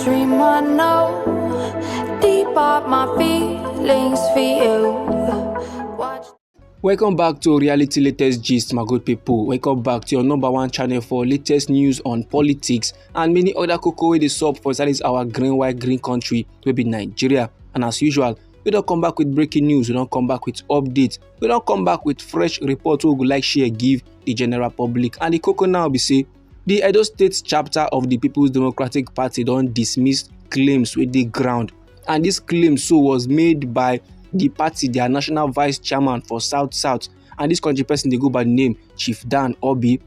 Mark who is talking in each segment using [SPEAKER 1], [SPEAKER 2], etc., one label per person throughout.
[SPEAKER 1] dream I know deep up my feelings for you. Watch.
[SPEAKER 2] Welcome back to Reality Latest Gist, my good people. Welcome back to your #1 channel for latest news on politics and many other cocoa wey dey sup for inside our white green country wey be Nigeria. And as usual, we don't come back with breaking news, we don't come back with updates, we don't come back with fresh reports we would like share give the general public. And the cocoa now be say the Edo State chapter of the People's Democratic Party don't dismiss claims with the ground. And this claim so was made by the party, their national vice chairman for South, and this country person they go by the name Chief Dan Obi.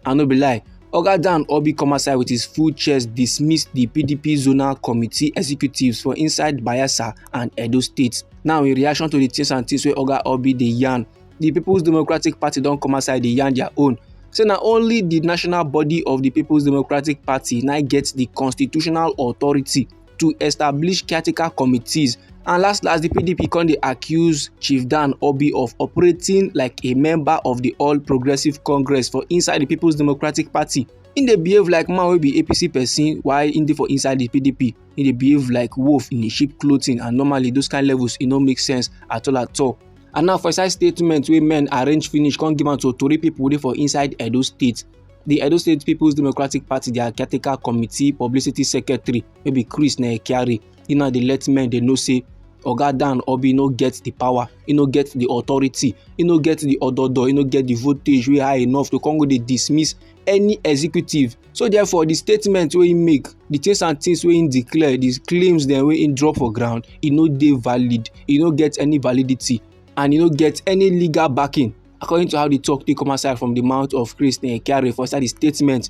[SPEAKER 2] And no be lie, Oga Dan Obi come aside with his full chest dismissed the PDP zonal committee executives for inside Bayelsa and Edo State. Now in reaction to the things and things where Oga Obi dey yarn, the People's Democratic Party don't come aside dey yarn their own. So not only the national body of the People's Democratic Party now gets the constitutional authority to establish caretaker committees, and last the PDP can they accuse Chief Dan Obi of operating like a member of the All Progressive Congress for inside the People's Democratic Party. In they behave like man will be APC person, while in the for inside the PDP, in they behave like wolf in the sheep clothing, and normally those kind of levels it don't make sense at all. And now for inside statement where men arrange finish can't give out to Tory people for inside Edo State. The Edo State People's Democratic Party, their caretaker committee publicity secretary, maybe Chris Nekari, they let men they know say Oga Dan Obi no get the power, no get the authority, no get the ododo, no get the voltage we high enough to come go they dismiss any executive. So therefore the statement we make, the things and things we declare, these claims then we drop for ground, no dey valid, no get any validity, and no get any legal backing. According to how the talk they come aside from the mouth of Chris Nekari for the statement,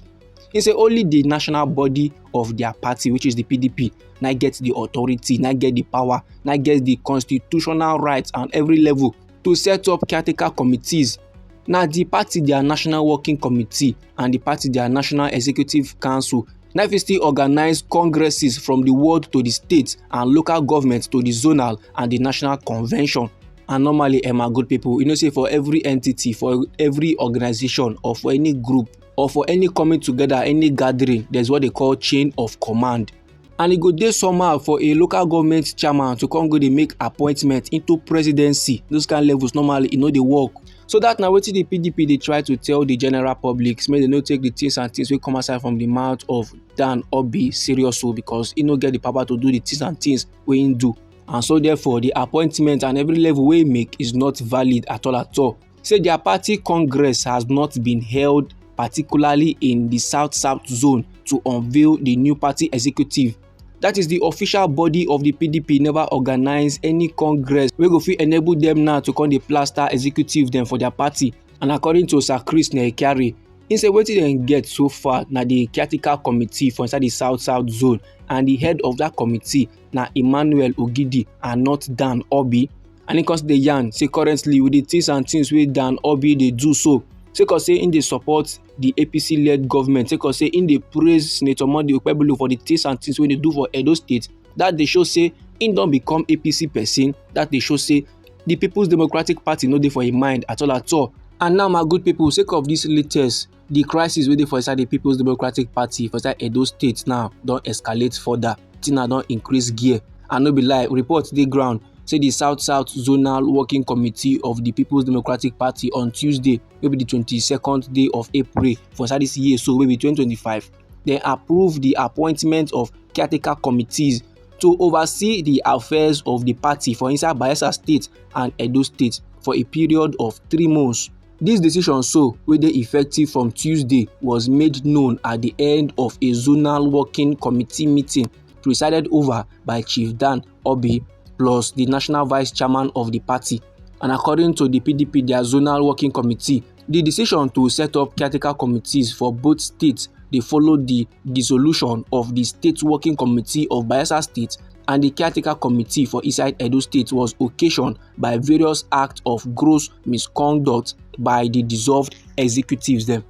[SPEAKER 2] he say only the national body of their party, which is the PDP, now gets the authority, now get the power, now gets the constitutional rights on every level to set up caretaker committees. Now the party, their national working committee, and the party, their national executive council, now if still organize congresses from the world to the states and local governments to the zonal and the national convention. And normally, my good people, say for every entity, for every organization, or for any group, or for any coming together, any gathering, there's what they call chain of command. And it go dey somehow for a local government chairman to come go they make appointment into presidency. Those kind of levels normally they work. So that now what the PDP they try to tell the general public, may they not take the things and things we come aside from the mouth of Dan Obi seriously, because he no get the power to do the things and things we do. And so therefore the appointment and every level we make is not valid at all. Say their party congress has not been held, particularly in the South zone, to unveil the new party executive. That is the official body of the PDP never organize any congress. We go fit enable them now to come the plaster executive them for their party. And according to Sir Chris Nekari, he said what they get so far now the caretaker committee for inside the South zone, and the head of that committee now Emmanuel Ogidi and not Dan Obi. And because the yarn say currently with the things and things with Dan Obi they do so. Say in they support the APC-led government. Say in they praise Senator Monday Okpebholo for the things and things when they do for Edo State. That they show say in don't become APC person. That they show say the People's Democratic Party no dey for a mind at all. And now my good people, sake of this latest, the crisis waiting for inside the People's Democratic Party for inside Edo State now don't escalate further. Tina don't increase gear. And no be lie, report the ground. Say the South Zonal Working Committee of the People's Democratic Party on Tuesday, maybe the 22nd day of April for inside this year, so maybe 2025, they approved the appointment of caretaker committees to oversee the affairs of the party for inside Bayelsa State and Edo State for a period of 3 months. This decision, so whether effective from Tuesday, was made known at the end of a zonal working committee meeting presided over by Chief Dan Obi plus the national vice chairman of the party. And according to the PDP, their zonal working committee, the decision to set up caretaker committees for both states, they followed the dissolution of the state working committee of Bayelsa State, and the caretaker committee for inside Edo State was occasioned by various acts of gross misconduct by the dissolved executives. Them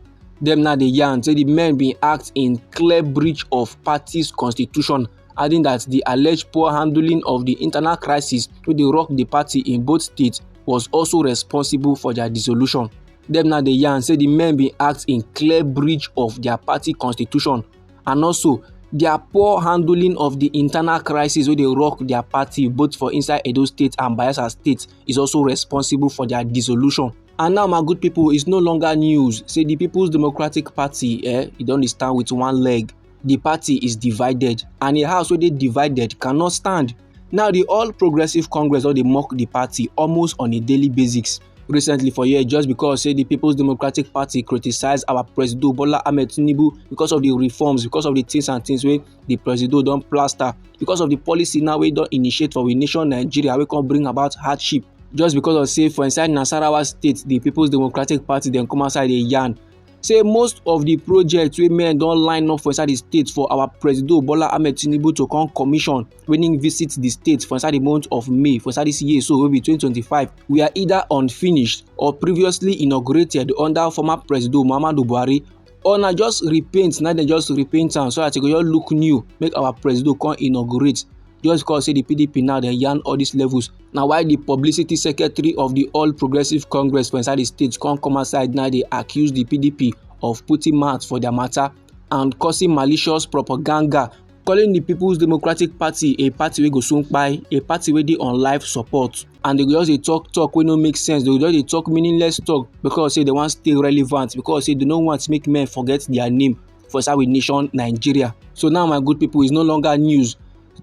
[SPEAKER 2] now the yarn say the men being act in clear breach of party's constitution, adding that the alleged poor handling of the internal crisis with the rock the party in both states was also responsible for their dissolution. Them now the yarn say the men being act in clear breach of their party constitution, and also Their poor handling of the internal crisis wey dey rock their party both for inside Edo State and Bayelsa State is also responsible for their dissolution. And now, my good people, it's no longer news say the People's Democratic Party e don dey stand with one leg. The party is divided, and a house wey dey divided cannot stand. Now, the All Progressive Congress don dey mock the party almost on a daily basis. Recently for here, just because say the People's Democratic Party criticize our President Bola Ahmed Tinubu because of the reforms, because of the things and things wey the President don plaster, because of the policy now wey don initiate for we nation Nigeria wey come bring about hardship. Just because of say for inside Nasarawa State, the People's Democratic Party dem come outside dey yarn say most of the projects wey men don line up for inside the state for our President Bola Ahmed Tinubu to come commission when im visit the state for inside the month of May for inside this year, so wey be 2025, we are either unfinished or previously inaugurated under former President Muhammadu Buhari, or na just repaint, na dem just repaint am so that e go just look new, make our president come inaugurate. Just because say the PDP now dey yarn all these levels. Na why the publicity secretary of the All Progressive Congress for inside the state come outside now dey accuse the PDP of putting mouth for their matter and causing malicious propaganda, calling the People's Democratic Party a party wey go soon kpai, a party wey dey on life support, and they go just dey talk wey no make sense. They go just dey talk meaningless talk because say they wan stay relevant, because say they no want make men forget their name for inside we nation Nigeria. So now, my good people, is no longer news.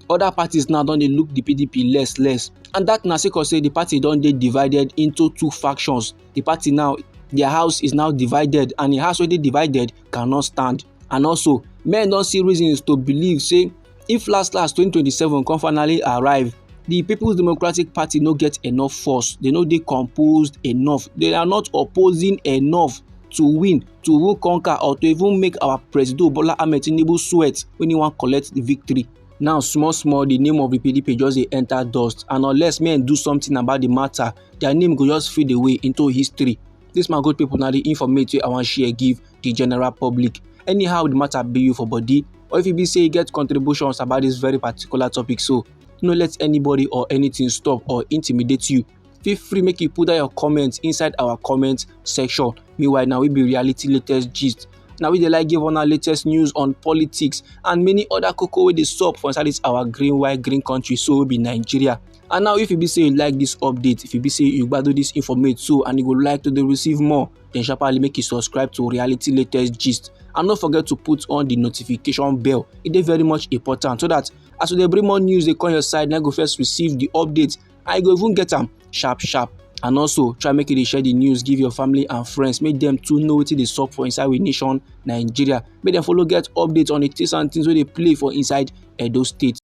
[SPEAKER 2] Other parties now don dey look the PDP less, and that na sake of say the party don dey divided into two factions. The party now, their house is now divided, and the house wey dey divided cannot stand. And also, men don see reasons to believe say if last 2027 come finally arrive, the People's Democratic Party no get enough force, they no dey composed enough, they are not opposing enough to win, to even conquer, or to even make our President Bola Ahmed Tinubu sweat when he wan collect the victory. Now, small the name of the PDP just dey enter dust, and unless men do something about the matter, their name go just fade away into history. This, my good people, na the information I wan share give the general public. Anyhow the matter be you for body, or if you be say you get contributions about this very particular topic, so no let anybody or anything stop or intimidate you. Feel free make you put down your comments inside our comment section. Meanwhile, now we be reality latest gist. Now we dey like give on our latest news on politics and many other cocoa wey dey sup for inside this our green country, so we be Nigeria. And now, if you be say you like this update, if you be say you gbadu this informate so and you go like to dey receive more, then sharply make you subscribe to reality latest gist, and don't forget to put on the notification bell. It is very much important so that as we dey bring more news dey come your side, na go first receive the updates and you go even get them sharp. And also, try make you dey share the news, give your family and friends, make them too know wetin dey sup for inside we nation Nigeria. Make them follow get updates on the things and things wey dey play for inside Edo State.